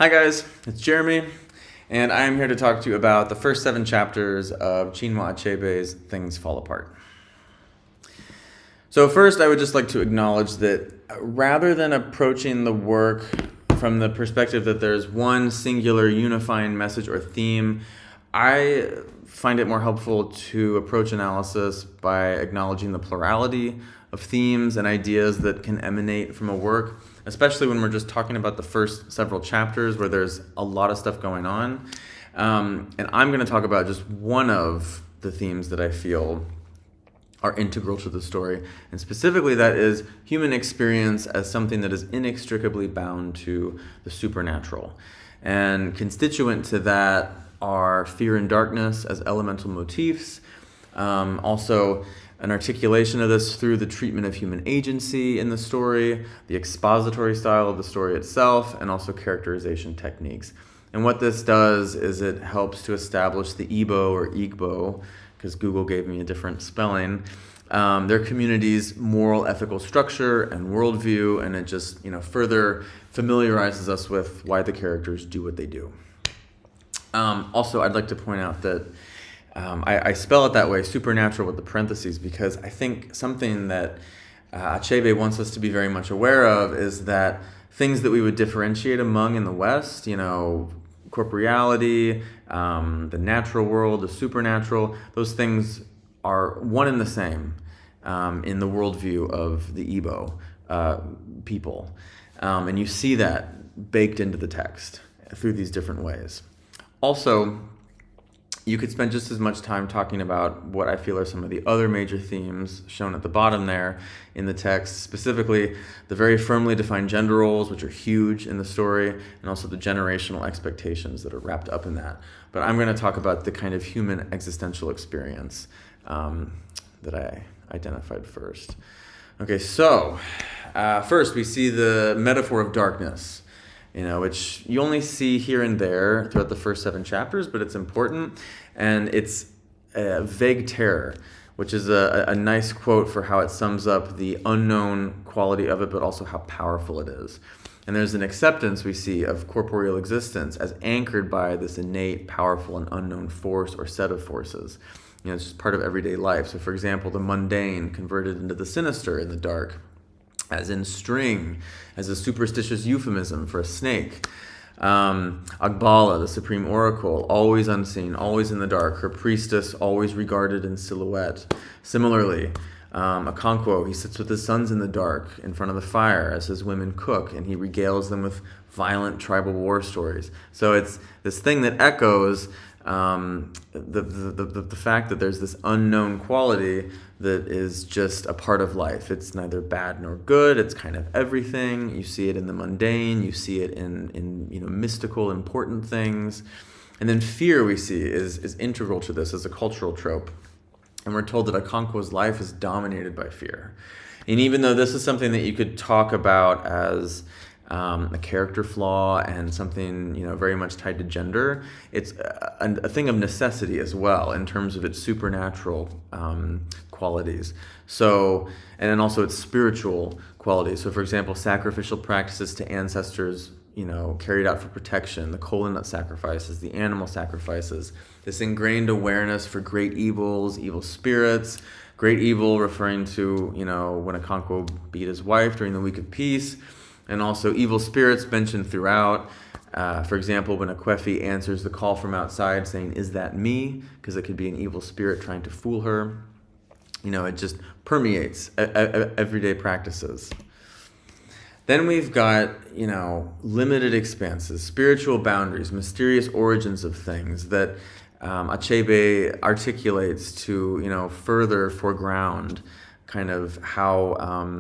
Hi guys, it's Jeremy, and I am here to talk to you about the first 7 chapters of Chinua Achebe's Things Fall Apart. So first, I would just like to acknowledge that rather than approaching the work from the perspective that there's one singular unifying message or theme, I find it more helpful to approach analysis by acknowledging the plurality of themes and ideas that can emanate from a work, especially when we're just talking about the first several chapters where there's a lot of stuff going on. And I'm going to talk about just one of the themes that I feel are integral to the story, and specifically that is human experience as something that is inextricably bound to the supernatural. And constituent to that are fear and darkness as elemental motifs, also an articulation of this through the treatment of human agency in the story, the expository style of the story itself, and also characterization techniques. And what this does is it helps to establish the Igbo or Igbo, because Google gave me a different spelling, their community's moral, ethical structure and worldview, and it just further familiarizes us with why the characters do what they do. Also, I'd like to point out that I spell it that way, supernatural with the parentheses, because I think something that Achebe wants us to be very much aware of is that things that we would differentiate among in the West, corporeality, the natural world, the supernatural, those things are one and the same in the worldview of the Igbo people. And you see that baked into the text through these different ways. Also, you could spend just as much time talking about what I feel are some of the other major themes shown at the bottom there in the text, specifically the very firmly defined gender roles, which are huge in the story, and also the generational expectations that are wrapped up in that. But I'm going to talk about the kind of human existential experience that I identified first. Okay, so first we see the metaphor of darkness, which you only see here and there throughout the first 7 chapters, but it's important, and it's a vague terror, which is a nice quote for how it sums up the unknown quality of it, but also how powerful it is. And there's an acceptance we see of corporeal existence as anchored by this innate, powerful, and unknown force or set of forces. It's just part of everyday life. So, for example, the mundane converted into the sinister in the dark, as in string, as a superstitious euphemism for a snake. Agbala, the supreme oracle, always unseen, always in the dark, her priestess always regarded in silhouette. Similarly, Okonkwo, he sits with his sons in the dark in front of the fire as his women cook, and he regales them with violent tribal war stories. So it's this thing that echoes the fact that there's this unknown quality that is just a part of life. It's neither bad nor good. It's kind of everything. You see it in the mundane. You see it in mystical, important things. And then fear, we see, is integral to this as a cultural trope. And we're told that Okonkwo's life is dominated by fear. And even though this is something that you could talk about as a character flaw and something very much tied to gender, it's a thing of necessity as well in terms of its supernatural qualities. So, and then also its spiritual qualities. So, for example, sacrificial practices to ancestors, carried out for protection, the kola nut sacrifices, the animal sacrifices, this ingrained awareness for great evils, evil spirits, great evil referring to, when Okonkwo beat his wife during the week of peace, and also evil spirits mentioned throughout. For example, when Akwefi answers the call from outside saying, "Is that me?" because it could be an evil spirit trying to fool her. It just permeates everyday practices. Then we've got, limited expanses, spiritual boundaries, mysterious origins of things that Achebe articulates to, further foreground kind of how,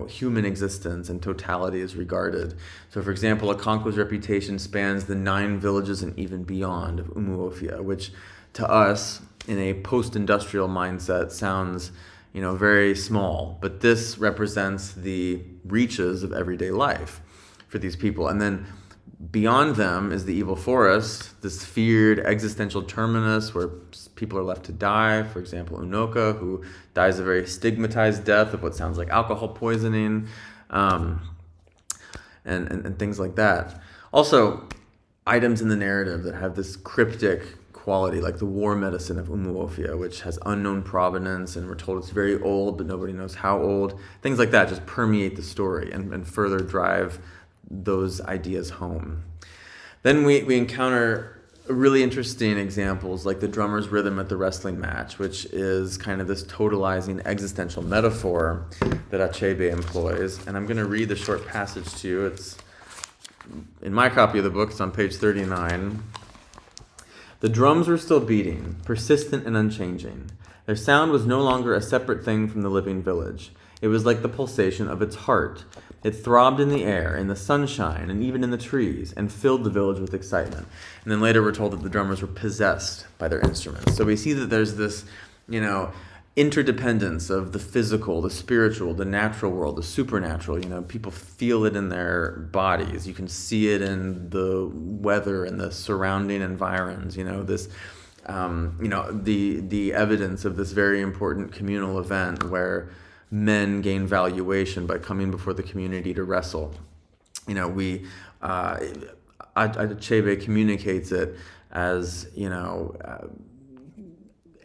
human existence and totality is regarded. So, for example, Okonkwo's reputation spans the 9 villages and even beyond of Umuofia, which to us, in a post-industrial mindset, sounds very small, but this represents the reaches of everyday life for these people. And then beyond them is the evil forest, this feared existential terminus where people are left to die. For example, Unoka, who dies a very stigmatized death of what sounds like alcohol poisoning, and things like that. Also, items in the narrative that have this cryptic quality, like the war medicine of Umuofia, which has unknown provenance, and we're told it's very old, but nobody knows how old. Things like that just permeate the story and further drive those ideas home. Then we encounter really interesting examples like the drummer's rhythm at the wrestling match, which is kind of this totalizing existential metaphor that Achebe employs. And I'm going to read the short passage to you. It's in my copy of the book. It's on page 39. The drums were still beating, persistent and unchanging. Their sound was no longer a separate thing from the living village. It was like the pulsation of its heart. It throbbed in the air, in the sunshine, and even in the trees, and filled the village with excitement. And then later we're told that the drummers were possessed by their instruments. So we see that there's this, interdependence of the physical, the spiritual, the natural world, the supernatural. People feel it in their bodies. You can see it in the weather and the surrounding environs. The evidence of this very important communal event where men gain valuation by coming before the community to wrestle. Achebe communicates it as,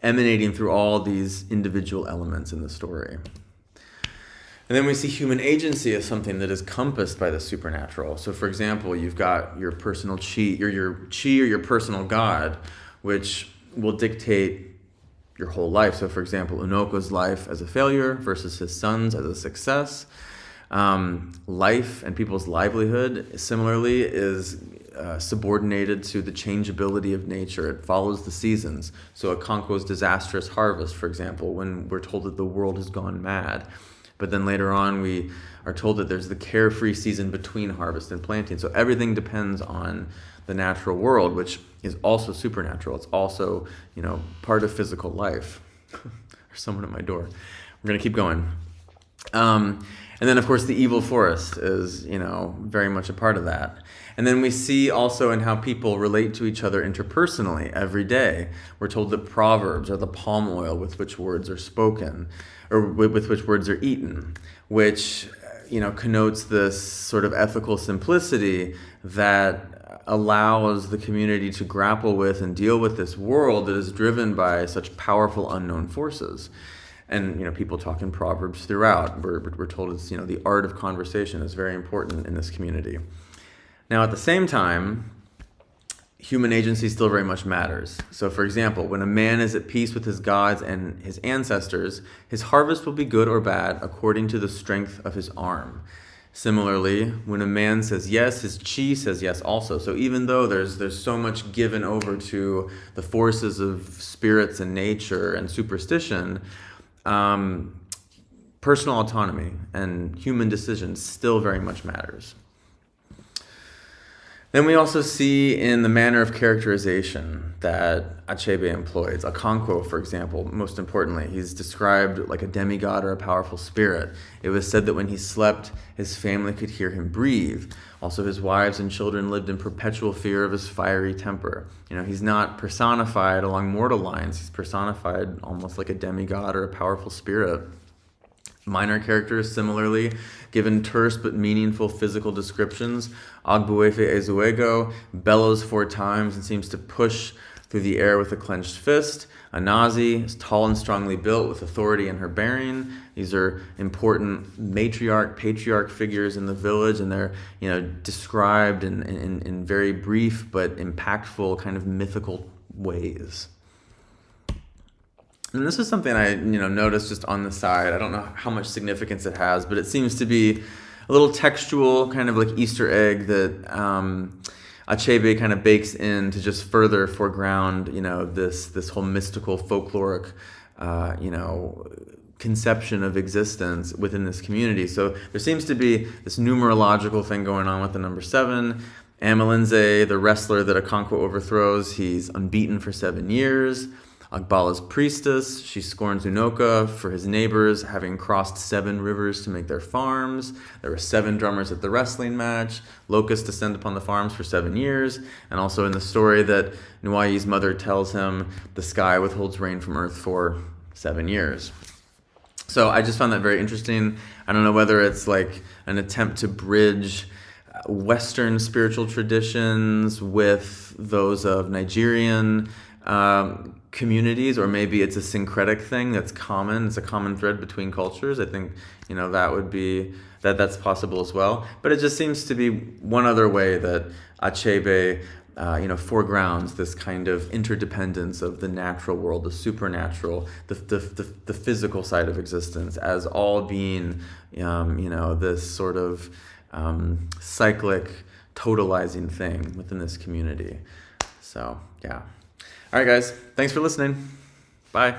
emanating through all these individual elements in the story. And then we see human agency as something that is compassed by the supernatural. So, for example, you've got your personal chi, or your personal god, which will dictate your whole life. So, for example, Unoko's life as a failure versus his son's as a success. Life and people's livelihood, similarly, is subordinated to the changeability of nature. It follows the seasons. So Okonkwo's disastrous harvest, for example, when we're told that the world has gone mad. But then later on, we are told that there's the carefree season between harvest and planting. So everything depends on the natural world, which is also supernatural. It's also, part of physical life. There's someone at my door. We're going to keep going. And then, of course, the evil forest is, very much a part of that. And then we see also in how people relate to each other interpersonally every day. We're told that proverbs are the palm oil with which words are spoken, or with which words are eaten, which, connotes this sort of ethical simplicity that allows the community to grapple with and deal with this world that is driven by such powerful unknown forces. And, people talk in proverbs throughout. We're told it's, the art of conversation is very important in this community. Now, at the same time, human agency still very much matters. So, for example, when a man is at peace with his gods and his ancestors, his harvest will be good or bad according to the strength of his arm. Similarly, when a man says yes, his chi says yes also. So even though there's so much given over to the forces of spirits and nature and superstition, personal autonomy and human decisions still very much matters. Then we also see in the manner of characterization that Achebe employs. Okonkwo, for example, most importantly, he's described like a demigod or a powerful spirit. It was said that when he slept, his family could hear him breathe. Also, his wives and children lived in perpetual fear of his fiery temper. He's not personified along mortal lines. He's personified almost like a demigod or a powerful spirit. Minor characters, similarly, given terse but meaningful physical descriptions. Agbuefe Ezuego bellows 4 times and seems to push through the air with a clenched fist. Anazi is tall and strongly built with authority in her bearing. These are important matriarch, patriarch figures in the village, and they're described in very brief but impactful kind of mythical ways. And this is something I noticed just on the side. I don't know how much significance it has, but it seems to be a little textual kind of like Easter egg that Achebe kind of bakes in to just further foreground this whole mystical folkloric conception of existence within this community. So there seems to be this numerological thing going on with the number 7. Amalinze, the wrestler that Okonkwo overthrows, he's unbeaten for 7 years. Agbala's priestess, she scorns Unoka for his neighbors, having crossed 7 rivers to make their farms. There were 7 drummers at the wrestling match. Locusts descend upon the farms for 7 years. And also in the story that Nwai's mother tells him, the sky withholds rain from earth for 7 years. So I just found that very interesting. I don't know whether it's like an attempt to bridge Western spiritual traditions with those of Nigerian communities, or maybe it's a syncretic thing that's common. It's a common thread between cultures. I think, that would be that's possible as well. But it just seems to be one other way that Achebe foregrounds this kind of interdependence of the natural world, the supernatural, the physical side of existence, as all being this sort of cyclic, totalizing thing within this community. So, yeah. All right, guys. Thanks for listening. Bye.